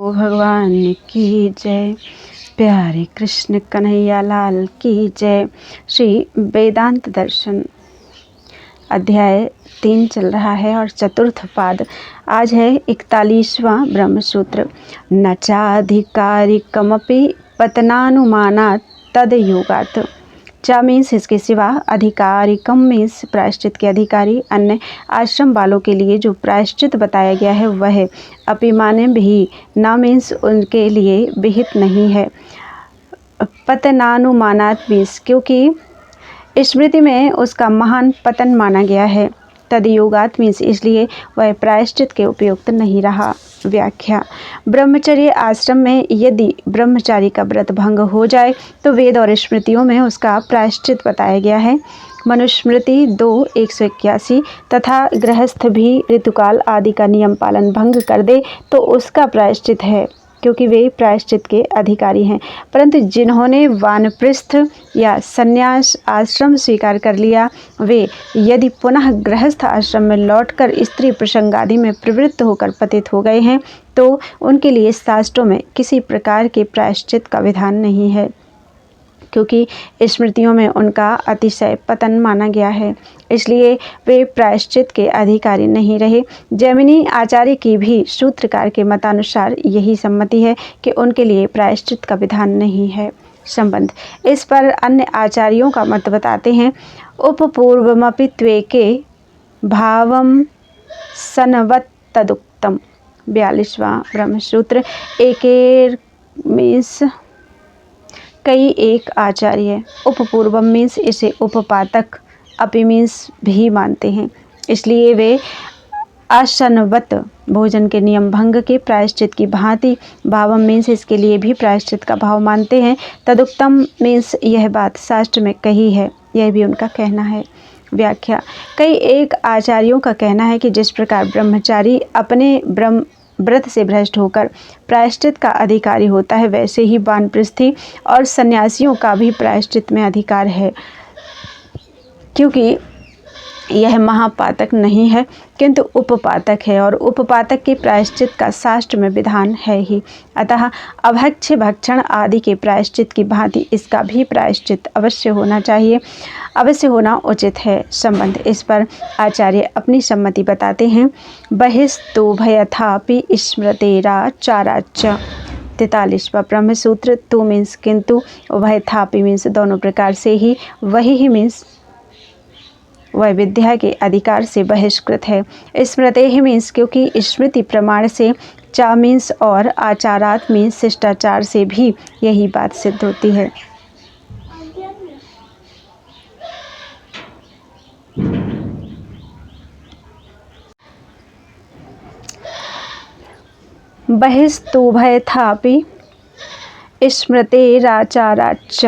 ओ भगवान की जय। प्यारे कृष्ण कन्हैया लाल की जय। श्री वेदांत दर्शन अध्याय 3 चल रहा है और चतुर्थ पाद आज है 41वां ब्रह्मसूत्र। न चाधिकारिकमपि पतनानुमानात् तदयोगात्। चा मीन्स इसके सिवा, अधिकारिकम मीन्स प्रायश्चित के अधिकारी, अन्य आश्रम वालों के लिए जो प्रायश्चित बताया गया है वह है। अपिमाने भी न मीन्स उनके लिए विहित नहीं है। पतनानुमानात मीन्स क्योंकि स्मृति में उसका महान पतन माना गया है। तदयोगात मीन्स इसलिए वह प्रायश्चित के उपयुक्त नहीं रहा। व्याख्या। ब्रह्मचर्य आश्रम में यदि ब्रह्मचारी का व्रत भंग हो जाए तो वेद और स्मृतियों में उसका प्रायश्चित बताया गया है। मनुस्मृति 2:181 तथा गृहस्थ भी ऋतुकाल आदि का नियम पालन भंग कर दे तो उसका प्रायश्चित है, क्योंकि वे प्रायश्चित के अधिकारी हैं। परंतु जिन्होंने वानप्रस्थ या संन्यास आश्रम स्वीकार कर लिया, वे यदि पुनः गृहस्थ आश्रम में लौटकर स्त्री प्रसंग आदि में प्रवृत्त होकर पतित हो गए हैं तो उनके लिए शास्त्रों में किसी प्रकार के प्रायश्चित का विधान नहीं है, क्योंकि स्मृतियों में उनका अतिशय पतन माना गया है, इसलिए वे प्रायश्चित के अधिकारी नहीं रहे। जैमिनी आचार्य की भी सूत्रकार के मतानुसार यही सम्मति है कि उनके लिए प्रायश्चित का विधान नहीं है। संबंध। इस पर अन्य आचार्यों का मत बताते हैं। उपपूर्वमपि त्वेके भावम सनवत तदुक्तम। 42वां ब्रह्मसूत्र। एकेर मीन्स कई एक आचार्य, उपपूर्वम मीन्स इसे उपपातक, अपि मीन्स भी मानते हैं, इसलिए वे आसनवत भोजन के नियम भंग के प्रायश्चित की भांति भावम मीन्स इसके लिए भी प्रायश्चित का भाव मानते हैं। तदुक्तम मीन्स यह बात शास्त्र में कही है, यह भी उनका कहना है। व्याख्या। कई एक आचार्यों का कहना है कि जिस प्रकार ब्रह्मचारी अपने व्रत से भ्रष्ट होकर प्रायश्चित का अधिकारी होता है, वैसे ही वानप्रस्थी और सन्यासियों का भी प्रायश्चित में अधिकार है, क्योंकि यह महापातक नहीं है किंतु उपपातक है और उपपातक के प्रायश्चित का शास्त्र में विधान है ही। अतः अभक्ष भक्षण आदि के प्रायश्चित की भांति इसका भी प्रायश्चित अवश्य होना चाहिए, अवश्य होना उचित है। संबंध। इस पर आचार्य अपनी सम्मति बताते हैं। बहिस्तुभयथापि स्मृतेराचाराच्च। 43वां ब्रह्मसूत्र। तु मीन्स किंतु, उभयथापि मीन्स दोनों प्रकार से ही, वही ही मीन्स वह विद्या के अधिकार से बहिष्कृत है। स्मृते ही मीन्स क्योंकि स्मृति प्रमाण से, चा मीन्स और, आचारात मीन्स शिष्टाचार से भी यही बात सिद्ध होती है। बहिस्तुभयथापि स्मृतेराचाराच्च।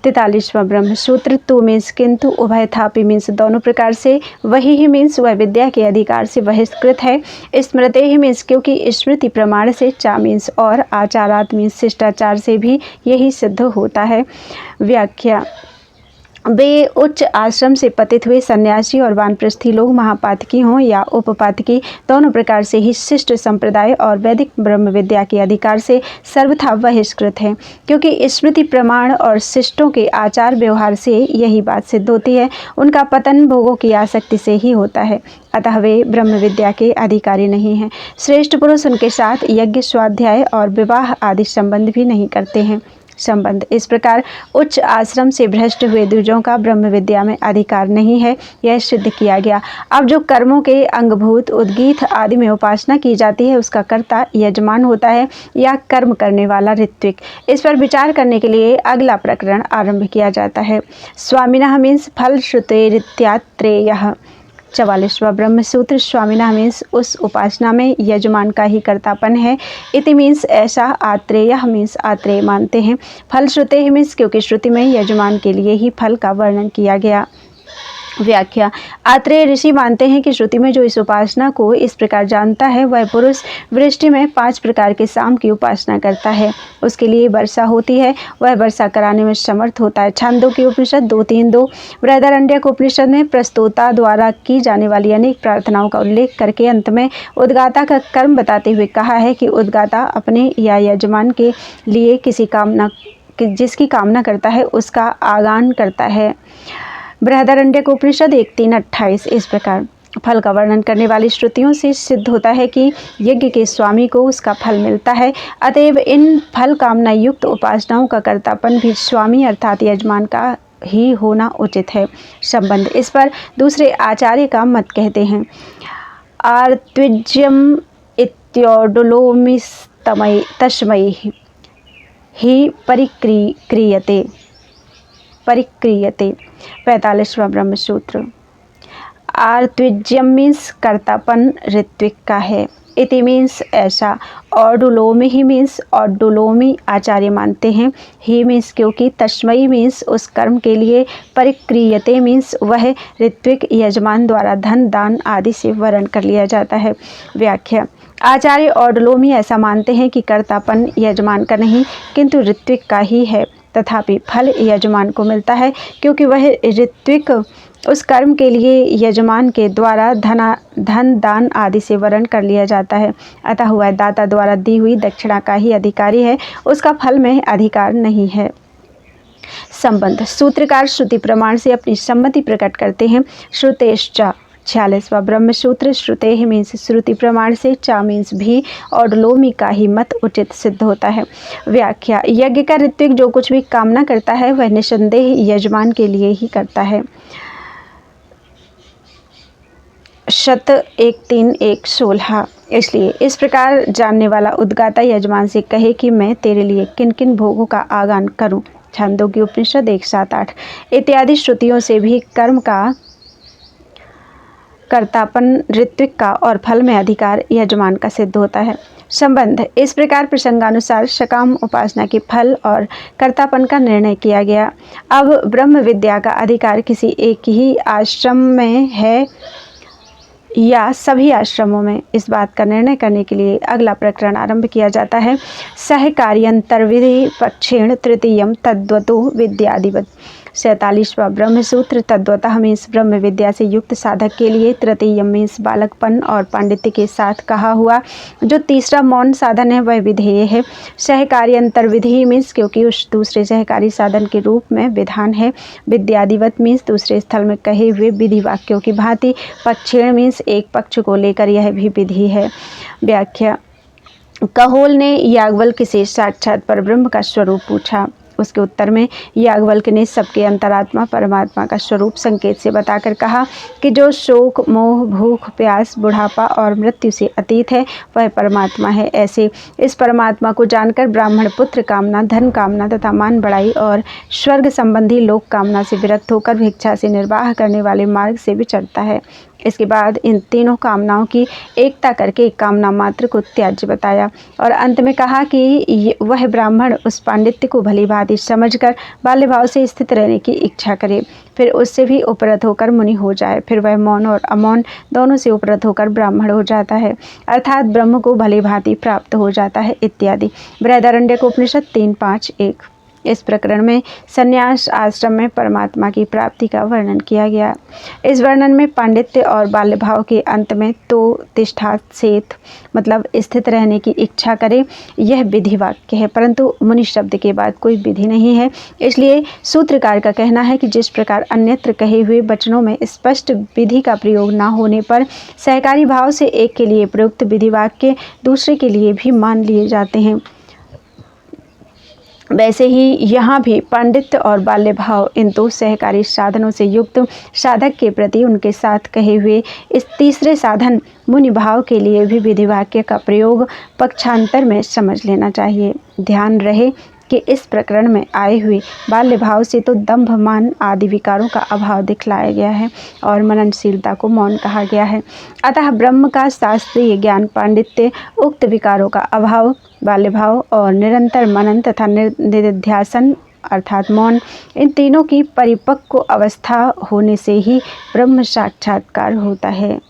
43वां ब्रह्मसूत्र। तु मीन्स किंतु, उभयथापि मीन्स दोनों प्रकार से, वही ही मीन्स वह विद्या के अधिकार से बहिष्कृत है। स्मृते ही मीन्स क्योंकि स्मृति प्रमाण से, चा मीन्स और, आचारात मीन्स शिष्टाचार से भी यही सिद्ध होता है। व्याख्या। वे उच्च आश्रम से पतित हुए सन्यासी और वानप्रस्थी लोग महापातकी हों या उपपातकी, दोनों प्रकार से ही शिष्ट संप्रदाय और वैदिक ब्रह्म विद्या के अधिकार से सर्वथा बहिष्कृत हैं, क्योंकि स्मृति प्रमाण और शिष्टों के आचार व्यवहार से यही बात सिद्ध होती है। उनका पतन भोगों की आसक्ति से ही होता है, अतः वे ब्रह्म विद्या के अधिकारी नहीं हैं। श्रेष्ठ पुरुष उनके साथ यज्ञ, स्वाध्याय और विवाह आदि संबंध भी नहीं करते हैं। संबंध। इस प्रकार उच्च आश्रम से भ्रष्ट हुए द्विजों का ब्रह्म विद्या में अधिकार नहीं है, यह सिद्ध किया गया। अब जो कर्मों के अंगभूत उद्गीत आदि में उपासना की जाती है, उसका कर्ता यजमान होता है या कर्म करने वाला ऋत्विक। इस पर विचार करने के लिए अगला प्रकरण आरंभ किया जाता है। स्वामिनः मीन्स फलश्रुतेरित्यात्रेयः। 44वां ब्रह्मसूत्र। स्वामिनः मीन्स उस उपासना में यजमान का ही कर्तापन है। इति मीन्स ऐसा, आत्रेय मीन्स आत्रेय मानते हैं। फलश्रुते मीन्स क्योंकि श्रुति में यजमान के लिए ही फल का वर्णन किया गया। व्याख्या। आत्रेय ऋषि मानते हैं कि श्रुति में जो इस उपासना को इस प्रकार जानता है वह पुरुष वृष्टि में 5 प्रकार के साम की उपासना करता है, उसके लिए वर्षा होती है, वह वर्षा कराने में समर्थ होता है। छांदोग्य उपनिषद 2:3-2। बृहदारण्यक उपनिषद में प्रस्तोता द्वारा की जाने वाली अनेक प्रार्थनाओं का उल्लेख करके अंत में उद्गाता का कर्म बताते हुए कहा है कि उद्गाता अपने या यजमान के लिए जिसकी कामना करता है उसका आगान करता है। बृहदारण्यक उपनिषद 1:3-28। इस प्रकार फल का वर्णन करने वाली श्रुतियों से सिद्ध होता है कि यज्ञ के स्वामी को उसका फल मिलता है, अतएव इन फल कामना युक्त उपासनाओं का कर्तापन भी स्वामी अर्थात यजमान का ही होना उचित है। संबंध इस पर दूसरे आचार्य का मत कहते हैं। आर्त्विज्यम तस्मै ही परिक्रियते 45वां ब्रह्मसूत्र। आर्त्विज्यम मीन्स कर्तापन ऋत्विक का है, इति मीन्स ऐसा, औडुलोमी ही मीन्स औडुलोमी आचार्य मानते हैं, ही मीन्स क्योंकि, तस्मयी मीन्स उस कर्म के लिए, परिक्रियते मीन्स वह ऋत्विक यजमान द्वारा धन दान आदि से वर्ण कर लिया जाता है। व्याख्या। आचार्य औडुलोमी ऐसा मानते हैं कि कर्तापन यजमान का नहीं किंतु ऋत्विक का ही है, तथापि फल यजमान को मिलता है क्योंकि वह ऋत्विक उस कर्म के लिए यजमान के द्वारा धन दान आदि से वर्ण कर लिया जाता है, अतः वह दाता द्वारा दी हुई दक्षिणा का ही अधिकारी है, उसका फल में अधिकार नहीं है। संबंध। सूत्रकार श्रुति प्रमाण से अपनी सम्मति प्रकट करते हैं। श्रुतेश्चा 46वां ब्रह्मसूत्र। श्रुते मीन्स श्रुति प्रमाण से, चा मीन्स भी, और लोमी का ही मत उचित सिद्ध होता है। व्याख्या। यज्ञ का ऋत्विक जो कुछ भी कामना करता है वह निसंदेह यजमान के लिए ही करता है। शत 1:3-1:16। इसलिए इस प्रकार जानने वाला उद्गाता यजमान से कहे कि मैं तेरे लिए किन किन भोगों का आगान करूं। छांदोग्य उपनिषद 1:7-8 इत्यादि श्रुतियों से भी कर्म का कर्तापन ऋत्विक का और फल में अधिकार यजमान का सिद्ध होता है। संबंध। इस प्रकार प्रसंगानुसार सकाम उपासना के फल और कर्तापन का निर्णय किया गया। अब ब्रह्म विद्या का अधिकार किसी एक ही आश्रम में है या सभी आश्रमों में, इस बात का निर्णय करने के लिए अगला प्रकरण आरंभ किया जाता है। सहकार्यंतर्विधि पक्षेण तृतीयम तद्वतो विद्यादिवत। 47वां ब्रह्मसूत्र। तद्वतः मीन्स ब्रह्म विद्या से युक्त साधक के लिए, तृतीयम मीन्स बालकपन और पांडित्य के साथ कहा हुआ जो तीसरा मौन साधन है वह विधेय है। सहकार्यंतर्विधि मीन्स क्योंकि उस दूसरे सहकारी साधन के रूप में विधान है। विद्यादिवत मीन्स दूसरे स्थल में कहे हुए विधि वाक्यों की भांति। पक्षेण मीन्स एक पक्ष को लेकर यह भी विधि है। व्याख्या। कहोल ने याज्ञवल्क्य से साक्षात परब्रह्म का स्वरूप पूछा। उसके उत्तर में याज्ञवल्क्य ने सबके अंतरात्मा परमात्मा का स्वरूप संकेत से बताकर कहा कि जो शोक मोह भूख प्यास बुढ़ापा और मृत्यु से अतीत है वह परमात्मा है। ऐसे इस परमात्मा को जानकर ब्राह्मण पुत्र कामना, धन कामना तथा मान बढ़ाई और स्वर्ग संबंधी लोक कामना से विरक्त होकर भिक्षा से निर्वाह करने वाले मार्ग से विचरता है। इसके बाद इन तीनों कामनाओं की एकता करके एक कामना मात्र को त्याज्य बताया और अंत में कहा कि वह ब्राह्मण उस पांडित्य को भली भांति समझकर बाल्य भाव से स्थित रहने की इच्छा करे, फिर उससे भी उपरत होकर मुनि हो जाए, फिर वह मौन और अमौन दोनों से उपरत होकर ब्राह्मण हो जाता है, अर्थात ब्रह्म को भली भांति प्राप्त हो जाता है इत्यादि। बृहदारण्यक उपनिषद 3:5-1। इस प्रकरण में संन्यास आश्रम में परमात्मा की प्राप्ति का वर्णन किया गया। इस वर्णन में पांडित्य और बाल्य भाव के अंत में तो तिष्ठा सेत मतलब स्थित रहने की इच्छा करे यह विधि वाक्य है, परंतु मुनि शब्द के बाद कोई विधि नहीं है। इसलिए सूत्रकार का कहना है कि जिस प्रकार अन्यत्र कहे हुए वचनों में स्पष्ट विधि का प्रयोग न होने पर सहकारी भाव से एक के लिए प्रयुक्त विधि वाक्य दूसरे के लिए भी मान लिए जाते हैं, वैसे ही यहाँ भी पांडित्य और बाल्य भाव इन दो सहकारी साधनों से युक्त साधक के प्रति उनके साथ कहे हुए इस तीसरे साधन मुनि भाव के लिए भी विधि वाक्य का प्रयोग पक्षांतर में समझ लेना चाहिए। ध्यान रहे कि इस प्रकरण में आए हुए बाल्य भाव से तो दंभ मान आदि विकारों का अभाव दिखलाया गया है और मननशीलता को मौन कहा गया है। अतः ब्रह्म का शास्त्रीय ज्ञान पांडित्य, उक्त विकारों का अभाव बाल्य भाव और निरंतर मनन तथा निधिध्यासन अर्थात मौन, इन तीनों की परिपक्व अवस्था होने से ही ब्रह्म साक्षात्कार होता है।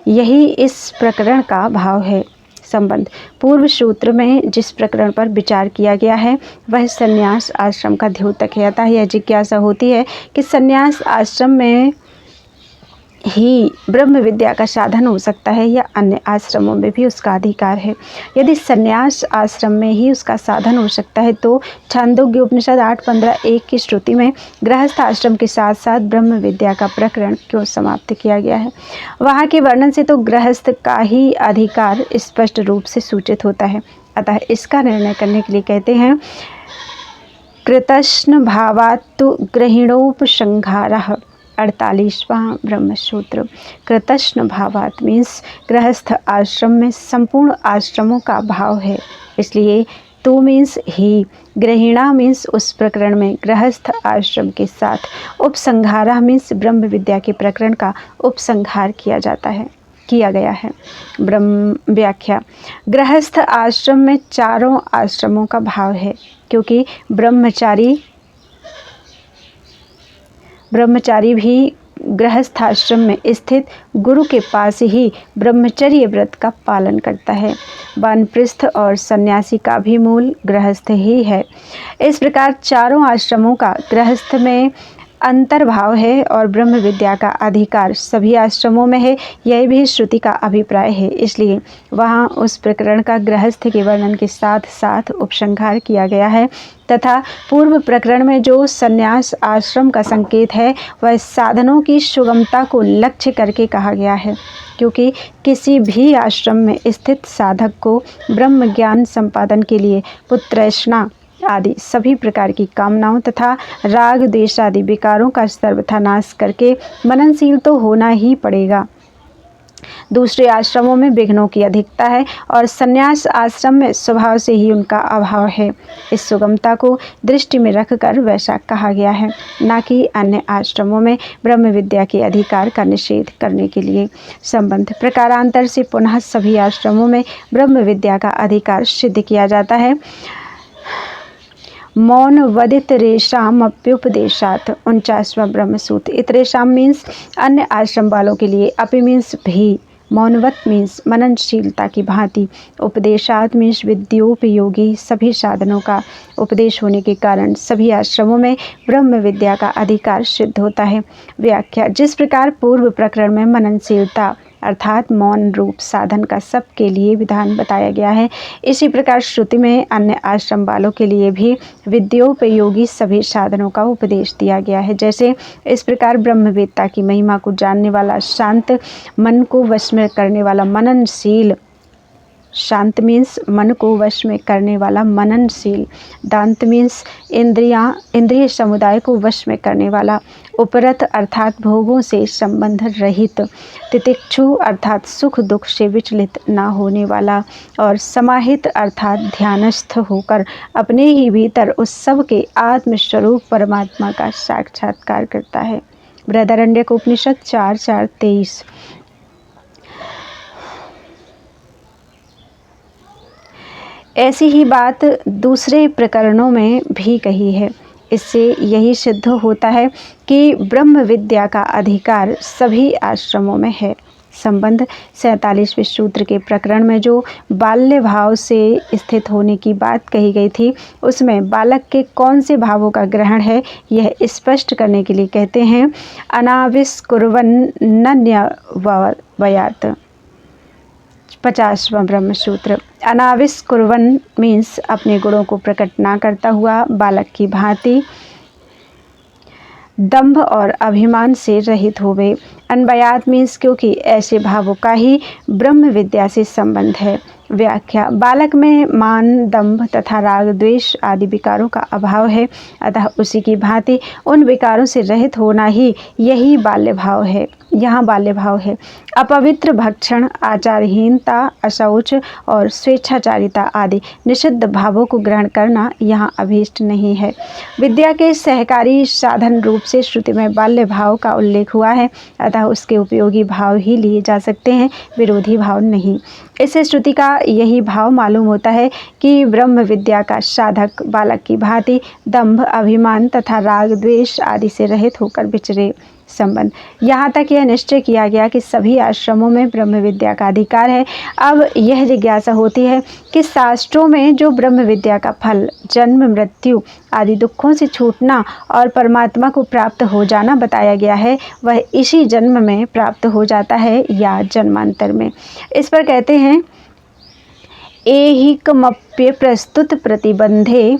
यही इस प्रकरण का भाव है। संबंध। पूर्व सूत्र में जिस प्रकरण पर विचार किया गया है वह संन्यास आश्रम का द्योतक है। अतः यह जिज्ञासा होती है कि संन्यास आश्रम में ही ब्रह्म विद्या का साधन हो सकता है या अन्य आश्रमों में भी उसका अधिकार है। यदि संन्यास आश्रम में ही उसका साधन हो सकता है तो छांदोग्य उपनिषद 8:15-1 की श्रुति में गृहस्थ आश्रम के साथ साथ ब्रह्म विद्या का प्रकरण क्यों समाप्त किया गया है। वहाँ के वर्णन से तो गृहस्थ का ही अधिकार स्पष्ट रूप से सूचित होता है। अतः इसका निर्णय करने के लिए कहते हैं कृतस्न भावात्तु ग्रहिणोपसंहारः। 48वां ब्रह्मसूत्र। कृतस्न भावात मीन्स गृहस्थ आश्रम में संपूर्ण आश्रमों का भाव है, इसलिए तो मीन्स ही, ग्रहिणा मीन्स उस प्रकरण में गृहस्थ आश्रम के साथ, उपसंहारा मीन्स ब्रह्म विद्या के प्रकरण का उपसंहार किया गया है। ब्रह्म व्याख्या। गृहस्थ आश्रम में चारों आश्रमों का भाव है, क्योंकि ब्रह्मचारी भी गृहस्थ आश्रम में स्थित गुरु के पास ही ब्रह्मचर्य व्रत का पालन करता है। वानप्रस्थ और सन्यासी का भी मूल गृहस्थ ही है। इस प्रकार चारों आश्रमों का गृहस्थ में अंतर्भाव है और ब्रह्म विद्या का अधिकार सभी आश्रमों में है, यह भी श्रुति का अभिप्राय है। इसलिए वहाँ उस प्रकरण का गृहस्थ के वर्णन के साथ साथ उपसंहार किया गया है तथा पूर्व प्रकरण में जो संन्यास आश्रम का संकेत है वह साधनों की सुगमता को लक्ष्य करके कहा गया है, क्योंकि किसी भी आश्रम में स्थित साधक को ब्रह्म ज्ञान संपादन के लिए पुत्रैष्णा आदि सभी प्रकार की कामनाओं तथा राग द्वेष आदि विकारों का सर्वथा नाश करके मननशील तो होना ही पड़ेगा। दूसरे आश्रमों में विघ्नों की अधिकता है और संन्यास आश्रम में स्वभाव से ही उनका अभाव है। इस सुगमता को दृष्टि में रखकर वैसा कहा गया है, न कि अन्य आश्रमों में ब्रह्म विद्या के अधिकार का निषेध करने के लिए। संबंध। प्रकारांतर से पुनः सभी आश्रमों में ब्रह्म विद्या का अधिकार सिद्ध किया जाता है। मौन वदित रेशाम अप्युपदेशात। 49वां ब्रह्मसूत्र। इतरेशाम मीन्स अन्य आश्रम वालों के लिए, अपि मीन्स भी, मौनवत मीन्स मननशीलता की भांति, उपदेशात मीन्स विद्योपयोगी सभी साधनों का उपदेश होने के कारण सभी आश्रमों में ब्रह्म विद्या का अधिकार सिद्ध होता है। व्याख्या। जिस प्रकार पूर्व प्रकरण में मननशीलता अर्थात मौन रूप साधन का सबके लिए विधान बताया गया है, इसी प्रकार श्रुति में अन्य आश्रम वालों के लिए भी विद्योपयोगी सभी साधनों का उपदेश दिया गया है। जैसे इस प्रकार ब्रह्मवेत्ता की महिमा को जानने वाला, शांत मन को वश में करने वाला मननशील, शांत मीन्स मन को वश में करने वाला मननशील, दांत मीन्स इंद्रिय समुदाय को वश में करने वाला, उपरत अर्थात भोगों से संबंध रहित, तितिक्षु अर्थात सुख दुख से विचलित न होने वाला और समाहित अर्थात ध्यानस्थ होकर अपने ही भीतर उस सब के आत्मस्वरूप परमात्मा का साक्षात्कार करता है। बृहदारण्यक उपनिषद 4:4-23। ऐसी ही बात दूसरे प्रकरणों में भी कही है। इससे यही सिद्ध होता है कि ब्रह्म विद्या का अधिकार सभी आश्रमों में है। संबंध। 47वें सूत्र के प्रकरण में जो बाल्य भाव से स्थित होने की बात कही गई थी, उसमें बालक के कौन से भावों का ग्रहण है यह स्पष्ट करने के लिए कहते हैं अनाविष्कुर्वन्नन्यवयात्। 50वां ब्रह्मसूत्र। अनाविष्कुर्वन् मीन्स अपने गुणों को प्रकट ना करता हुआ बालक की भांति दंभ और अभिमान से रहित होवे। अनवयात मीन्स क्योंकि ऐसे भावों का ही ब्रह्म विद्या से संबंध है। व्याख्या। बालक में मान, दंभ तथा राग द्वेष आदि विकारों का अभाव है, अतः उसी की भांति उन विकारों से रहित होना ही यही बाल्य भाव है, यहाँ बाल्य भाव है। अपवित्र भक्षण, आचारहीनता, अशौच और स्वेच्छाचारिता आदि निषिद्ध भावों को ग्रहण करना यहाँ अभीष्ट नहीं है। विद्या के सहकारी साधन रूप से श्रुति में बाल्य भाव का उल्लेख हुआ है, अतः उसके उपयोगी भाव ही लिए जा सकते हैं, विरोधी भाव नहीं। इससे श्रुति का का यही भाव मालूम होता है कि ब्रह्म विद्या का साधक बालक की भांति दंभ, अभिमान तथा राग द्वेष आदि से रहित होकर विचरे। संबंध, यहाँ तक यह निश्चय किया गया कि सभी आश्रमों में ब्रह्म विद्या का अधिकार है। अब यह जिज्ञासा होती है कि शास्त्रों में जो ब्रह्म विद्या का फल जन्म, मृत्यु आदि दुखों से छूटना और परमात्मा को प्राप्त हो जाना बताया गया है, वह इसी जन्म में प्राप्त हो जाता है या जन्मांतर में। इस पर कहते हैं, एहिकमप्य प्रस्तुत प्रतिबंधे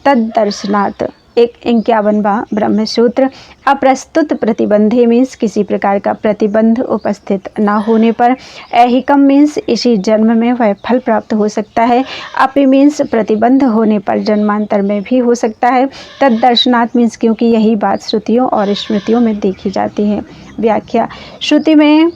तद्दर्शनात्। 51वां ब्रह्मसूत्र। अप्रस्तुत प्रतिबंधे मीन्स किसी प्रकार का प्रतिबंध उपस्थित न होने पर, ऐहिकम मीन्स इसी जन्म में वह फल प्राप्त हो सकता है, अपि मीन्स प्रतिबंध होने पर जन्मांतर में भी हो सकता है, तद्दर्शनात् मीन्स क्योंकि यही बात श्रुतियों और स्मृतियों में देखी जाती है। व्याख्या, श्रुति में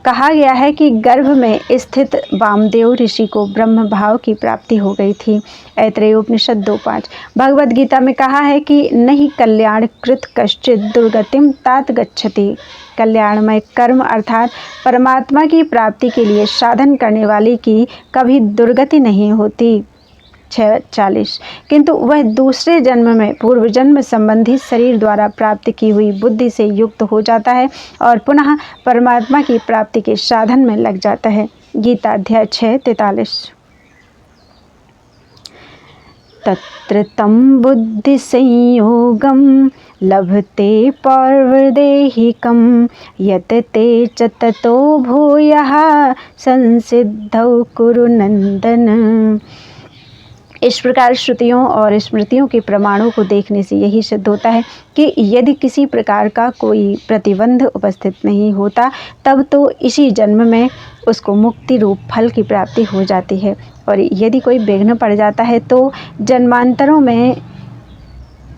कहा गया है कि गर्भ में स्थित वामदेव ऋषि को ब्रह्म भाव की प्राप्ति हो गई थी। ऐतरेय उपनिषद 2:5। भगवद गीता में कहा है कि नहीं कल्याण कृत कश्चित दुर्गतिम तात गच्छति। कल्याणमय कर्म अर्थात परमात्मा की प्राप्ति के लिए साधन करने वाले की कभी दुर्गति नहीं होती। 6:40। किंतु वह दूसरे जन्म में पूर्व जन्म संबंधी शरीर द्वारा प्राप्त की हुई बुद्धि से युक्त हो जाता है और पुनः परमात्मा की प्राप्ति के साधन में लग जाता है। गीता अध्याय 6:43। तत्र तं बुद्धि संयोगम लभते पौर्वदेहिकं यत ते च ततो भूयः संसिद्धौ कुरु नंदन। इस प्रकार श्रुतियों और स्मृतियों के प्रमाणों को देखने से यही सिद्ध होता है कि यदि किसी प्रकार का कोई प्रतिबंध उपस्थित नहीं होता, तब तो इसी जन्म में उसको मुक्ति रूप फल की प्राप्ति हो जाती है, और यदि कोई विघ्न पड़ जाता है तो जन्मांतरों में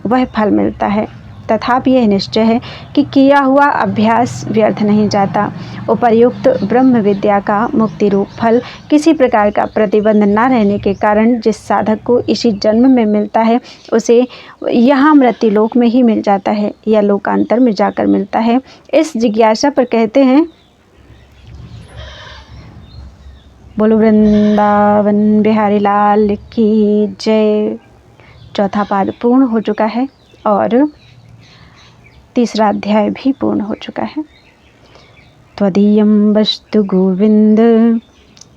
वह फल मिलता है। तथापि यह निश्चय है कि किया हुआ अभ्यास व्यर्थ नहीं जाता। उपर्युक्त ब्रह्म विद्या का मुक्ति रूप फल किसी प्रकार का प्रतिबंध न रहने के कारण जिस साधक को इसी जन्म में मिलता है, उसे यहाँ मृत्युलोक में ही मिल जाता है या लोकांतर में जाकर मिलता है। इस जिज्ञासा पर कहते हैं, बोलो वृंदावन बिहारी लाल की जय। चौथा पाद पूर्ण हो चुका है और तीसरा अध्याय भी पूर्ण हो चुका है। त्वदीयं वस्तु गोविंद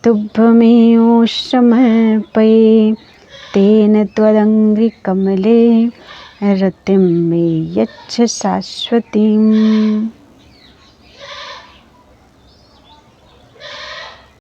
तुभ्यमेव समर्पये, तेन त्वदंघ्रि कमले रतिं मे यच्छ शाश्वतीम्।